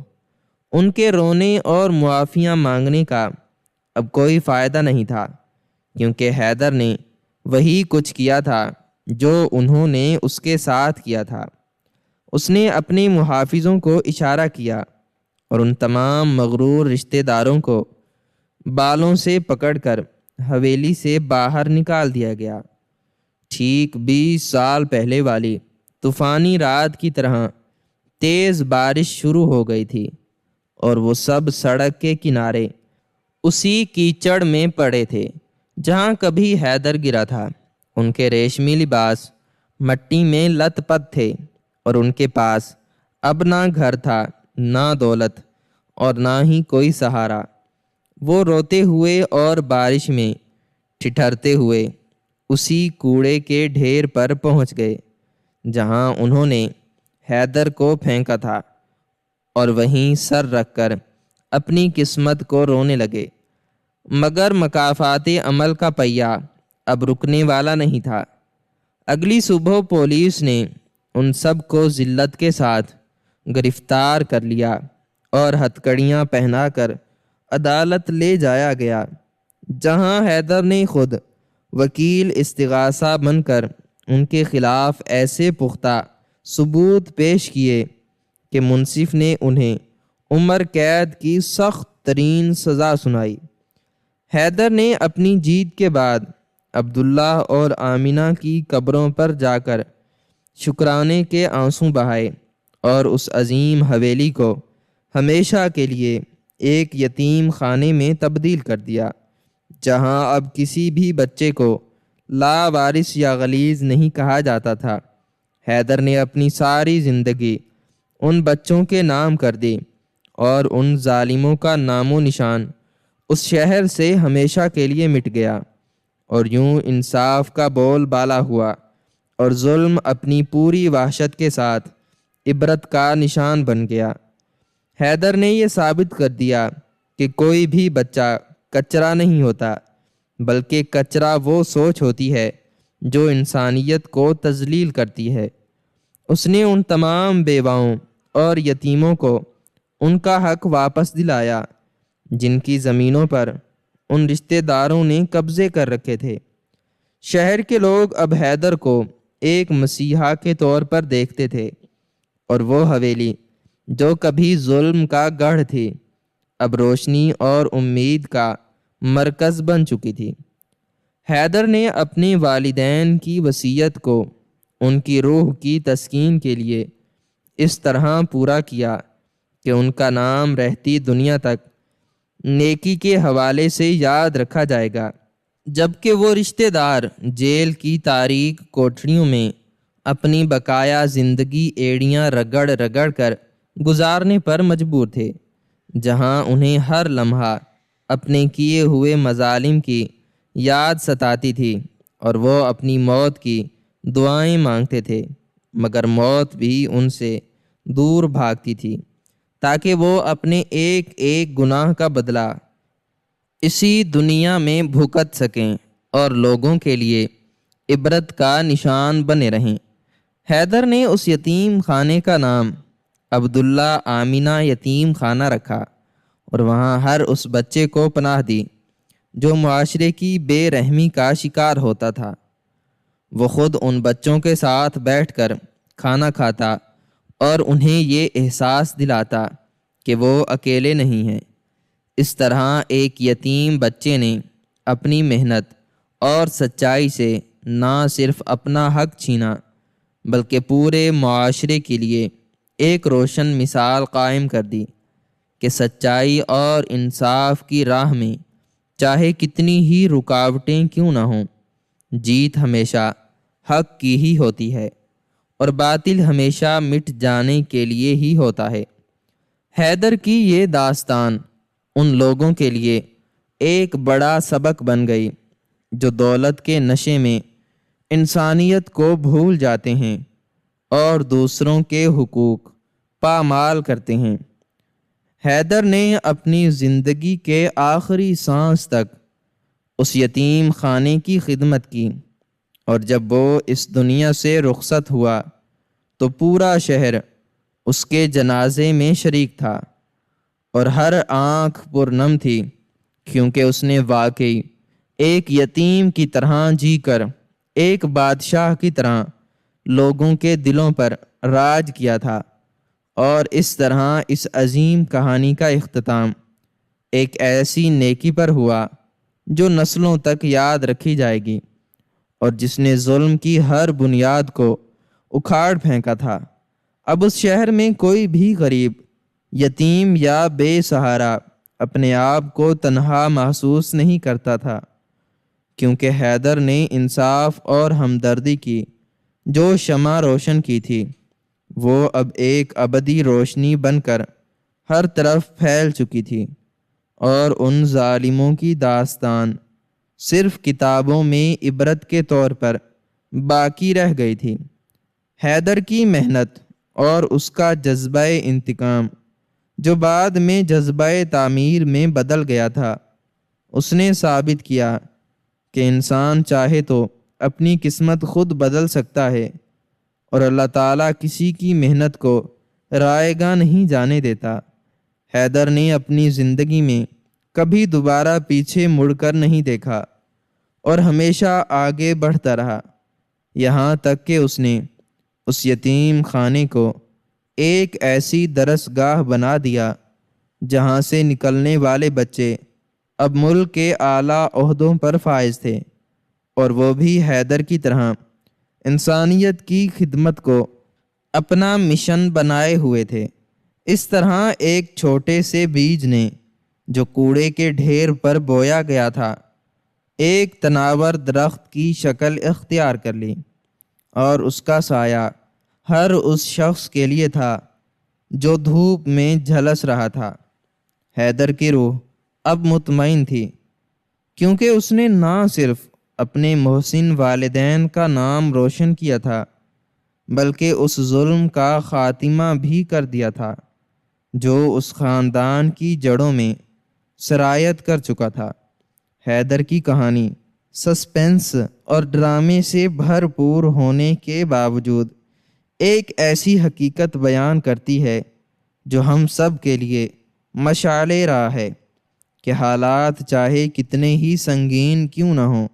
Speaker 1: ان کے رونے اور معافیاں مانگنے کا اب کوئی فائدہ نہیں تھا، کیونکہ حیدر نے وہی کچھ کیا تھا جو انہوں نے اس کے ساتھ کیا تھا۔ اس نے اپنے محافظوں کو اشارہ کیا اور ان تمام مغرور رشتہ داروں کو بالوں سے پکڑ کر حویلی سے باہر نکال دیا گیا۔ ٹھیک 20 سال پہلے والی طوفانی رات کی طرح تیز بارش شروع ہو گئی تھی، اور وہ سب سڑک کے کنارے اسی کیچڑ میں پڑے تھے جہاں کبھی حیدر گرا تھا۔ ان کے ریشمی لباس مٹی میں لت پت تھے، اور ان کے پاس اب نہ گھر تھا، نہ دولت، اور نہ ہی کوئی سہارا۔ وہ روتے ہوئے اور بارش میں ٹھٹھرتے ہوئے اسی کوڑے کے ڈھیر پر پہنچ گئے جہاں انہوں نے حیدر کو پھینکا تھا، اور وہیں سر رکھ کر اپنی قسمت کو رونے لگے۔ مگر مکافات عمل کا پہیہ اب رکنے والا نہیں تھا۔ اگلی صبح پولیس نے ان سب کو ذلت کے ساتھ گرفتار کر لیا اور ہتھکڑیاں پہنا کر عدالت لے جایا گیا، جہاں حیدر نے خود وکیل استغاثہ بن کر ان کے خلاف ایسے پختہ ثبوت پیش کیے کہ منصف نے انہیں عمر قید کی سخت ترین سزا سنائی۔ حیدر نے اپنی جیت کے بعد عبداللہ اور آمنہ کی قبروں پر جا کر شکرانے کے آنسو بہائے، اور اس عظیم حویلی کو ہمیشہ کے لیے ایک یتیم خانے میں تبدیل کر دیا، جہاں اب کسی بھی بچے کو لاوارث یا غلیظ نہیں کہا جاتا تھا۔ حیدر نے اپنی ساری زندگی ان بچوں کے نام کر دی، اور ان ظالموں کا نام و نشان اس شہر سے ہمیشہ کے لیے مٹ گیا، اور یوں انصاف کا بول بالا ہوا، اور ظلم اپنی پوری وحشت کے ساتھ عبرت کا نشان بن گیا۔ حیدر نے یہ ثابت کر دیا کہ کوئی بھی بچہ کچرا نہیں ہوتا، بلکہ کچرا وہ سوچ ہوتی ہے جو انسانیت کو تذلیل کرتی ہے۔ اس نے ان تمام بیواؤں اور یتیموں کو ان کا حق واپس دلایا جن کی زمینوں پر ان رشتہ داروں نے قبضے کر رکھے تھے۔ شہر کے لوگ اب حیدر کو ایک مسیحا کے طور پر دیکھتے تھے، اور وہ حویلی جو کبھی ظلم کا گڑھ تھی اب روشنی اور امید کا مرکز بن چکی تھی۔ حیدر نے اپنے والدین کی وصیت کو ان کی روح کی تسکین کے لیے اس طرح پورا کیا کہ ان کا نام رہتی دنیا تک نیکی کے حوالے سے یاد رکھا جائے گا، جبکہ وہ رشتہ دار جیل کی تاریک کوٹھریوں میں اپنی بقایا زندگی ایڑیاں رگڑ رگڑ کر گزارنے پر مجبور تھے، جہاں انہیں ہر لمحہ اپنے کیے ہوئے مظالم کی یاد ستاتی تھی، اور وہ اپنی موت کی دعائیں مانگتے تھے، مگر موت بھی ان سے دور بھاگتی تھی تاکہ وہ اپنے ایک ایک گناہ کا بدلہ اسی دنیا میں بھگت سکیں اور لوگوں کے لیے عبرت کا نشان بنے رہیں۔ حیدر نے اس یتیم خانے کا نام عبداللہ آمینہ یتیم خانہ رکھا، اور وہاں ہر اس بچے کو پناہ دی جو معاشرے کی بے رحمی کا شکار ہوتا تھا۔ وہ خود ان بچوں کے ساتھ بیٹھ کر کھانا کھاتا اور انہیں یہ احساس دلاتا کہ وہ اکیلے نہیں ہیں۔ اس طرح ایک یتیم بچے نے اپنی محنت اور سچائی سے نہ صرف اپنا حق چھینا بلکہ پورے معاشرے کے لیے ایک روشن مثال قائم کر دی کہ سچائی اور انصاف کی راہ میں چاہے کتنی ہی رکاوٹیں کیوں نہ ہوں، جیت ہمیشہ حق کی ہی ہوتی ہے اور باطل ہمیشہ مٹ جانے کے لیے ہی ہوتا ہے۔ حیدر کی یہ داستان ان لوگوں کے لیے ایک بڑا سبق بن گئی جو دولت کے نشے میں انسانیت کو بھول جاتے ہیں اور دوسروں کے حقوق پامال کرتے ہیں۔ حیدر نے اپنی زندگی کے آخری سانس تک اس یتیم خانے کی خدمت کی، اور جب وہ اس دنیا سے رخصت ہوا تو پورا شہر اس کے جنازے میں شریک تھا، اور ہر آنکھ پرنم تھی، کیونکہ اس نے واقعی ایک یتیم کی طرح جی کر ایک بادشاہ کی طرح لوگوں کے دلوں پر راج کیا تھا۔ اور اس طرح اس عظیم کہانی کا اختتام ایک ایسی نیکی پر ہوا جو نسلوں تک یاد رکھی جائے گی، اور جس نے ظلم کی ہر بنیاد کو اکھاڑ پھینکا تھا۔ اب اس شہر میں کوئی بھی غریب، یتیم یا بے سہارا اپنے آپ کو تنہا محسوس نہیں کرتا تھا، کیونکہ حیدر نے انصاف اور ہمدردی کی جو شمع روشن کی تھی وہ اب ایک ابدی روشنی بن کر ہر طرف پھیل چکی تھی، اور ان ظالموں کی داستان صرف کتابوں میں عبرت کے طور پر باقی رہ گئی تھی۔ حیدر کی محنت اور اس کا جذبہ انتقام جو بعد میں جذبہ تعمیر میں بدل گیا تھا، اس نے ثابت کیا کہ انسان چاہے تو اپنی قسمت خود بدل سکتا ہے، اور اللہ تعالیٰ کسی کی محنت کو رائے گاں نہیں جانے دیتا۔ حیدر نے اپنی زندگی میں کبھی دوبارہ پیچھے مڑ کر نہیں دیکھا اور ہمیشہ آگے بڑھتا رہا، یہاں تک کہ اس نے اس یتیم خانے کو ایک ایسی درسگاہ بنا دیا جہاں سے نکلنے والے بچے اب ملک کے اعلیٰ عہدوں پر فائز تھے، اور وہ بھی حیدر کی طرح انسانیت کی خدمت کو اپنا مشن بنائے ہوئے تھے۔ اس طرح ایک چھوٹے سے بیج نے جو کوڑے کے ڈھیر پر بویا گیا تھا ایک تناور درخت کی شکل اختیار کر لی، اور اس کا سایہ ہر اس شخص کے لیے تھا جو دھوپ میں جھلس رہا تھا۔ حیدر کی روح اب مطمئن تھی، کیونکہ اس نے نہ صرف اپنے محسن والدین کا نام روشن کیا تھا بلکہ اس ظلم کا خاتمہ بھی کر دیا تھا جو اس خاندان کی جڑوں میں سرایت کر چکا تھا۔ حیدر کی کہانی سسپنس اور ڈرامے سے بھرپور ہونے کے باوجود ایک ایسی حقیقت بیان کرتی ہے جو ہم سب کے لیے مشعل راہ ہے کہ حالات چاہے کتنے ہی سنگین کیوں نہ ہوں،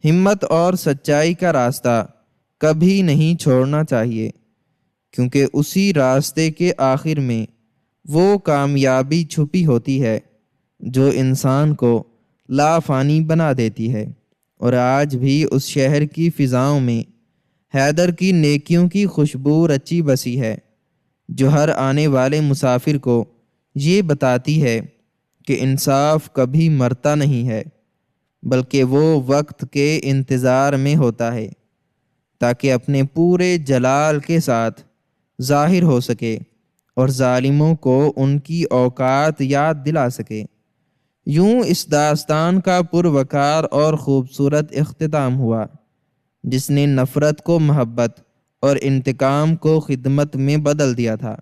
Speaker 1: ہمت اور سچائی کا راستہ کبھی نہیں چھوڑنا چاہیے، کیونکہ اسی راستے کے آخر میں وہ کامیابی چھپی ہوتی ہے جو انسان کو لافانی بنا دیتی ہے۔ اور آج بھی اس شہر کی فضاؤں میں حیدر کی نیکیوں کی خوشبو رچی بسی ہے، جو ہر آنے والے مسافر کو یہ بتاتی ہے کہ انصاف کبھی مرتا نہیں ہے، بلکہ وہ وقت کے انتظار میں ہوتا ہے تاکہ اپنے پورے جلال کے ساتھ ظاہر ہو سکے اور ظالموں کو ان کی اوقات یاد دلا سکے۔ یوں اس داستان کا پروقار اور خوبصورت اختتام ہوا، جس نے نفرت کو محبت اور انتقام کو خدمت میں بدل دیا تھا۔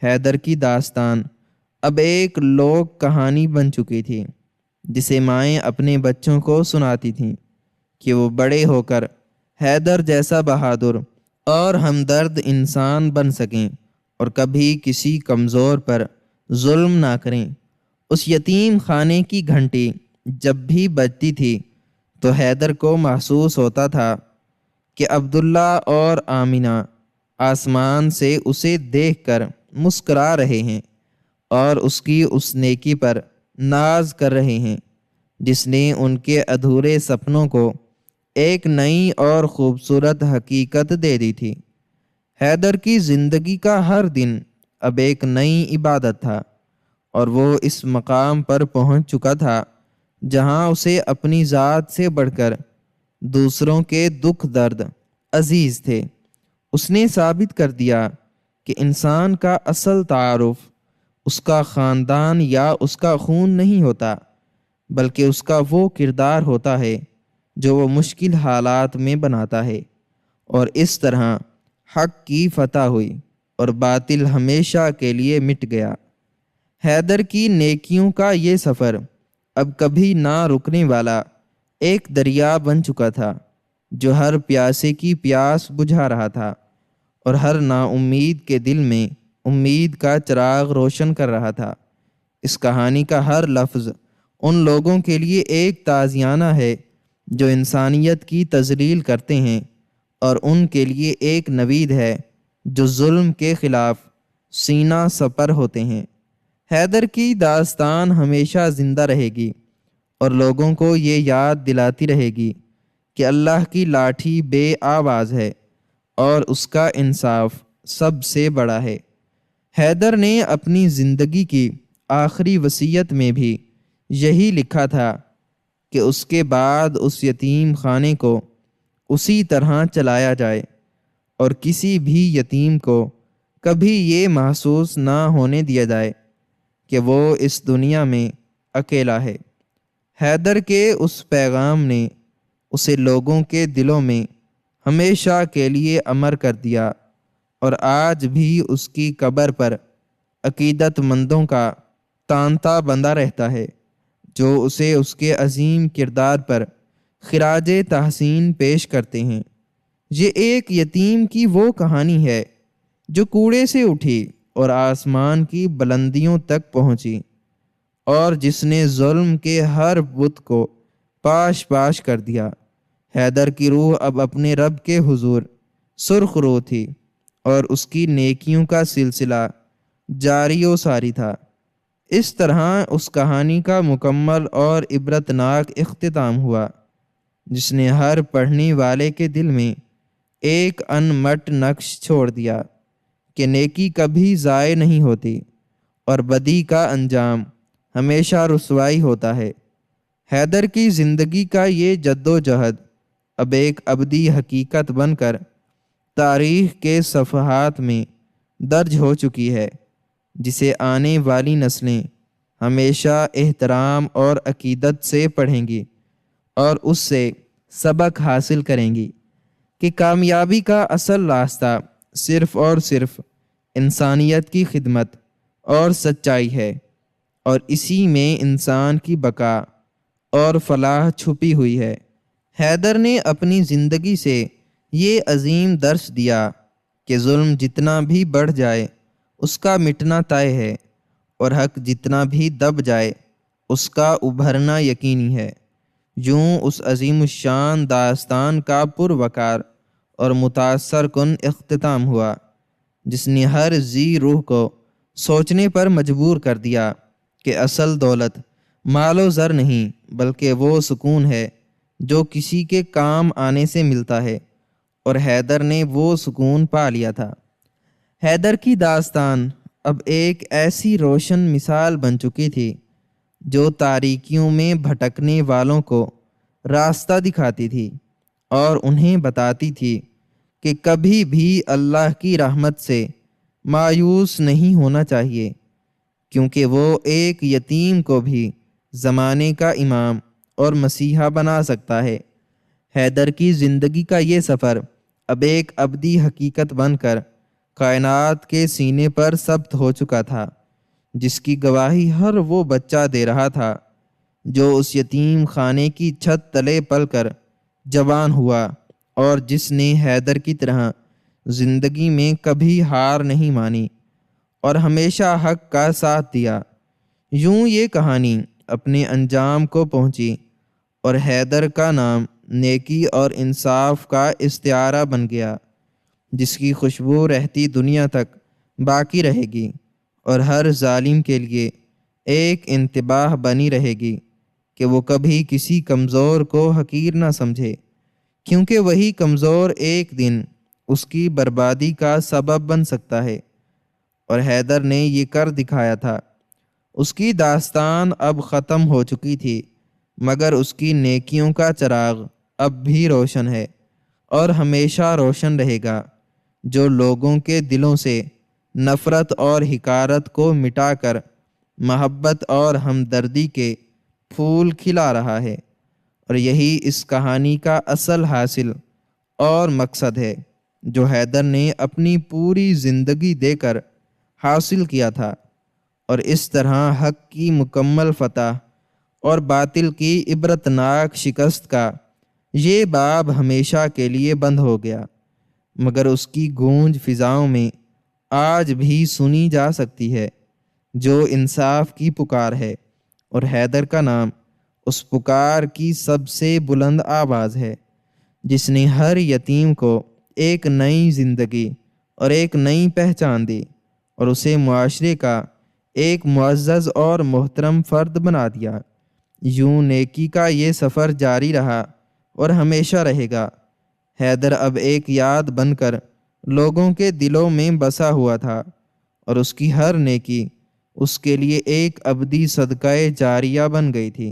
Speaker 1: حیدر کی داستان اب ایک لوک کہانی بن چکی تھی، جسے مائیں اپنے بچوں کو سناتی تھیں کہ وہ بڑے ہو کر حیدر جیسا بہادر اور ہمدرد انسان بن سکیں اور کبھی کسی کمزور پر ظلم نہ کریں۔ اس یتیم خانے کی گھنٹی جب بھی بجتی تھی تو حیدر کو محسوس ہوتا تھا کہ عبداللہ اور آمینہ آسمان سے اسے دیکھ کر مسکرا رہے ہیں اور اس کی اس نیکی پر ناز کر رہے ہیں جس نے ان کے ادھورے سپنوں کو ایک نئی اور خوبصورت حقیقت دے دی تھی۔ حیدر کی زندگی کا ہر دن اب ایک نئی عبادت تھا، اور وہ اس مقام پر پہنچ چکا تھا جہاں اسے اپنی ذات سے بڑھ کر دوسروں کے دکھ درد عزیز تھے۔ اس نے ثابت کر دیا کہ انسان کا اصل تعارف اس کا خاندان یا اس کا خون نہیں ہوتا، بلکہ اس کا وہ کردار ہوتا ہے جو وہ مشکل حالات میں بناتا ہے۔ اور اس طرح حق کی فتح ہوئی اور باطل ہمیشہ کے لیے مٹ گیا۔ حیدر کی نیکیوں کا یہ سفر اب کبھی نہ رکنے والا ایک دریا بن چکا تھا، جو ہر پیاسے کی پیاس بجھا رہا تھا اور ہر نا امید کے دل میں امید کا چراغ روشن کر رہا تھا۔ اس کہانی کا ہر لفظ ان لوگوں کے لیے ایک تعزیانہ ہے جو انسانیت کی تذلیل کرتے ہیں، اور ان کے لیے ایک نوید ہے جو ظلم کے خلاف سینہ سپر ہوتے ہیں۔ حیدر کی داستان ہمیشہ زندہ رہے گی اور لوگوں کو یہ یاد دلاتی رہے گی کہ اللہ کی لاٹھی بے آواز ہے اور اس کا انصاف سب سے بڑا ہے۔ حیدر نے اپنی زندگی کی آخری وصیت میں بھی یہی لکھا تھا کہ اس کے بعد اس یتیم خانے کو اسی طرح چلایا جائے اور کسی بھی یتیم کو کبھی یہ محسوس نہ ہونے دیا جائے کہ وہ اس دنیا میں اکیلا ہے۔ حیدر کے اس پیغام نے اسے لوگوں کے دلوں میں ہمیشہ کے لیے امر کر دیا، اور آج بھی اس کی قبر پر عقیدت مندوں کا تانتا بندہ رہتا ہے جو اسے اس کے عظیم کردار پر خراج تحسین پیش کرتے ہیں۔ یہ ایک یتیم کی وہ کہانی ہے جو کوڑے سے اٹھی اور آسمان کی بلندیوں تک پہنچی، اور جس نے ظلم کے ہر بت کو پاش پاش کر دیا۔ حیدر کی روح اب اپنے رب کے حضور سرخ رو تھی، اور اس کی نیکیوں کا سلسلہ جاری و ساری تھا۔ اس طرح اس کہانی کا مکمل اور عبرتناک اختتام ہوا، جس نے ہر پڑھنے والے کے دل میں ایک انمٹ نقش چھوڑ دیا کہ نیکی کبھی ضائع نہیں ہوتی اور بدی کا انجام ہمیشہ رسوائی ہوتا ہے۔ حیدر کی زندگی کا یہ جد و جہد اب ایک ابدی حقیقت بن کر تاریخ کے صفحات میں درج ہو چکی ہے، جسے آنے والی نسلیں ہمیشہ احترام اور عقیدت سے پڑھیں گی اور اس سے سبق حاصل کریں گی۔ کہ کامیابی کا اصل راستہ صرف اور صرف انسانیت کی خدمت اور سچائی ہے، اور اسی میں انسان کی بقا اور فلاح چھپی ہوئی ہے۔ حیدر نے اپنی زندگی سے یہ عظیم درس دیا کہ ظلم جتنا بھی بڑھ جائے اس کا مٹنا طے ہے، اور حق جتنا بھی دب جائے اس کا ابھرنا یقینی ہے۔ یوں اس عظیم الشان داستان کا پروقار اور متاثر کن اختتام ہوا، جس نے ہر ذی روح کو سوچنے پر مجبور کر دیا کہ اصل دولت مال و زر نہیں بلکہ وہ سکون ہے جو کسی کے کام آنے سے ملتا ہے، اور حیدر نے وہ سکون پا لیا تھا۔ حیدر کی داستان اب ایک ایسی روشن مثال بن چکی تھی جو تاریکیوں میں بھٹکنے والوں کو راستہ دکھاتی تھی اور انہیں بتاتی تھی کہ کبھی بھی اللہ کی رحمت سے مایوس نہیں ہونا چاہیے، کیونکہ وہ ایک یتیم کو بھی زمانے کا امام اور مسیحا بنا سکتا ہے۔ حیدر کی زندگی کا یہ سفر اب ایک ابدی حقیقت بن کر کائنات کے سینے پر ثبت ہو چکا تھا، جس کی گواہی ہر وہ بچہ دے رہا تھا جو اس یتیم خانے کی چھت تلے پل کر جوان ہوا، اور جس نے حیدر کی طرح زندگی میں کبھی ہار نہیں مانی اور ہمیشہ حق کا ساتھ دیا۔ یوں یہ کہانی اپنے انجام کو پہنچی، اور حیدر کا نام نیکی اور انصاف کا استعارہ بن گیا، جس کی خوشبو رہتی دنیا تک باقی رہے گی اور ہر ظالم کے لیے ایک انتباہ بنی رہے گی کہ وہ کبھی کسی کمزور کو حقیر نہ سمجھے، کیونکہ وہی کمزور ایک دن اس کی بربادی کا سبب بن سکتا ہے، اور حیدر نے یہ کر دکھایا تھا۔ اس کی داستان اب ختم ہو چکی تھی، مگر اس کی نیکیوں کا چراغ اب بھی روشن ہے اور ہمیشہ روشن رہے گا، جو لوگوں کے دلوں سے نفرت اور حقارت کو مٹا کر محبت اور ہمدردی کے پھول کھلا رہا ہے۔ اور یہی اس کہانی کا اصل حاصل اور مقصد ہے جو حیدر نے اپنی پوری زندگی دے کر حاصل کیا تھا، اور اس طرح حق کی مکمل فتح اور باطل کی عبرتناک شکست کا یہ باب ہمیشہ کے لیے بند ہو گیا، مگر اس کی گونج فضاؤں میں آج بھی سنی جا سکتی ہے، جو انصاف کی پکار ہے، اور حیدر کا نام اس پکار کی سب سے بلند آواز ہے، جس نے ہر یتیم کو ایک نئی زندگی اور ایک نئی پہچان دی، اور اسے معاشرے کا ایک معزز اور محترم فرد بنا دیا۔ یوں نیکی کا یہ سفر جاری رہا اور ہمیشہ رہے گا۔ حیدر اب ایک یاد بن کر لوگوں کے دلوں میں بسا ہوا تھا، اور اس کی ہر نیکی اس کے لیے ایک ابدی صدقہ جاریہ بن گئی تھی،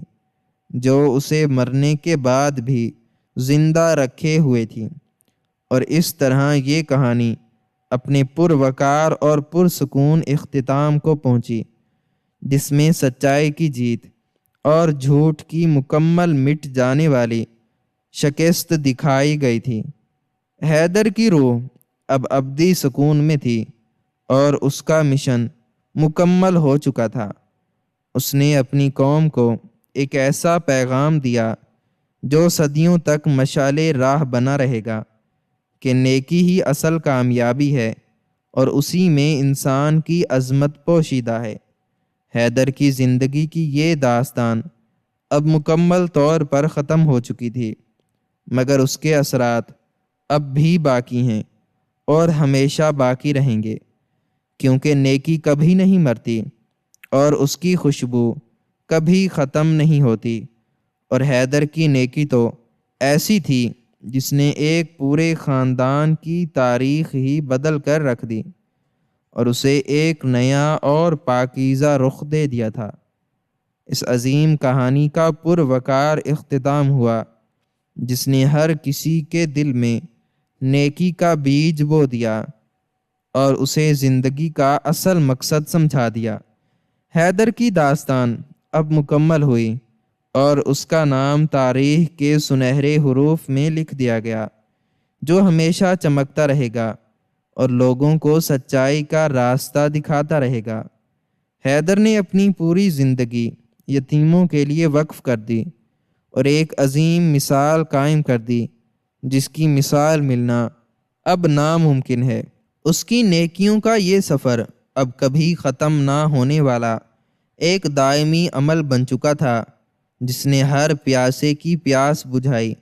Speaker 1: جو اسے مرنے کے بعد بھی زندہ رکھے ہوئے تھی۔ اور اس طرح یہ کہانی اپنے پروقار اور پرسکون اختتام کو پہنچی، جس میں سچائی کی جیت اور جھوٹ کی مکمل مٹ جانے والی شکست دکھائی گئی تھی۔ حیدر کی روح اب ابدی سکون میں تھی، اور اس کا مشن مکمل ہو چکا تھا۔ اس نے اپنی قوم کو ایک ایسا پیغام دیا جو صدیوں تک مشعل راہ بنا رہے گا، کہ نیکی ہی اصل کامیابی ہے اور اسی میں انسان کی عظمت پوشیدہ ہے۔ حیدر کی زندگی کی یہ داستان اب مکمل طور پر ختم ہو چکی تھی، مگر اس کے اثرات اب بھی باقی ہیں اور ہمیشہ باقی رہیں گے، کیونکہ نیکی کبھی نہیں مرتی اور اس کی خوشبو کبھی ختم نہیں ہوتی۔ اور حیدر کی نیکی تو ایسی تھی جس نے ایک پورے خاندان کی تاریخ ہی بدل کر رکھ دی اور اسے ایک نیا اور پاکیزہ رخ دے دیا تھا۔ اس عظیم کہانی کا پروقار اختتام ہوا، جس نے ہر کسی کے دل میں نیکی کا بیج بو دیا اور اسے زندگی کا اصل مقصد سمجھا دیا۔ حیدر کی داستان اب مکمل ہوئی اور اس کا نام تاریخ کے سنہرے حروف میں لکھ دیا گیا، جو ہمیشہ چمکتا رہے گا اور لوگوں کو سچائی کا راستہ دکھاتا رہے گا۔ حیدر نے اپنی پوری زندگی یتیموں کے لیے وقف کر دی اور ایک عظیم مثال قائم کر دی، جس کی مثال ملنا اب ناممکن ہے۔ اس کی نیکیوں کا یہ سفر اب کبھی ختم نہ ہونے والا ایک دائمی عمل بن چکا تھا، جس نے ہر پیاسے کی پیاس بجھائی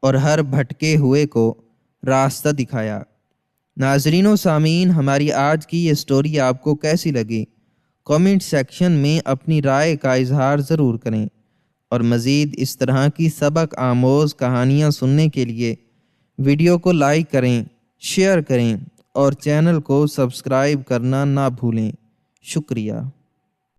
Speaker 1: اور ہر بھٹکے ہوئے کو راستہ دکھایا۔ ناظرین و سامعین، ہماری آج کی یہ سٹوری آپ کو کیسی لگی؟ کامنٹ سیکشن میں اپنی رائے کا اظہار ضرور کریں، اور مزید اس طرح کی سبق آموز کہانیاں سننے کے لیے ویڈیو کو لائک کریں، شیئر کریں اور چینل کو سبسکرائب کرنا نہ بھولیں۔ شکریہ۔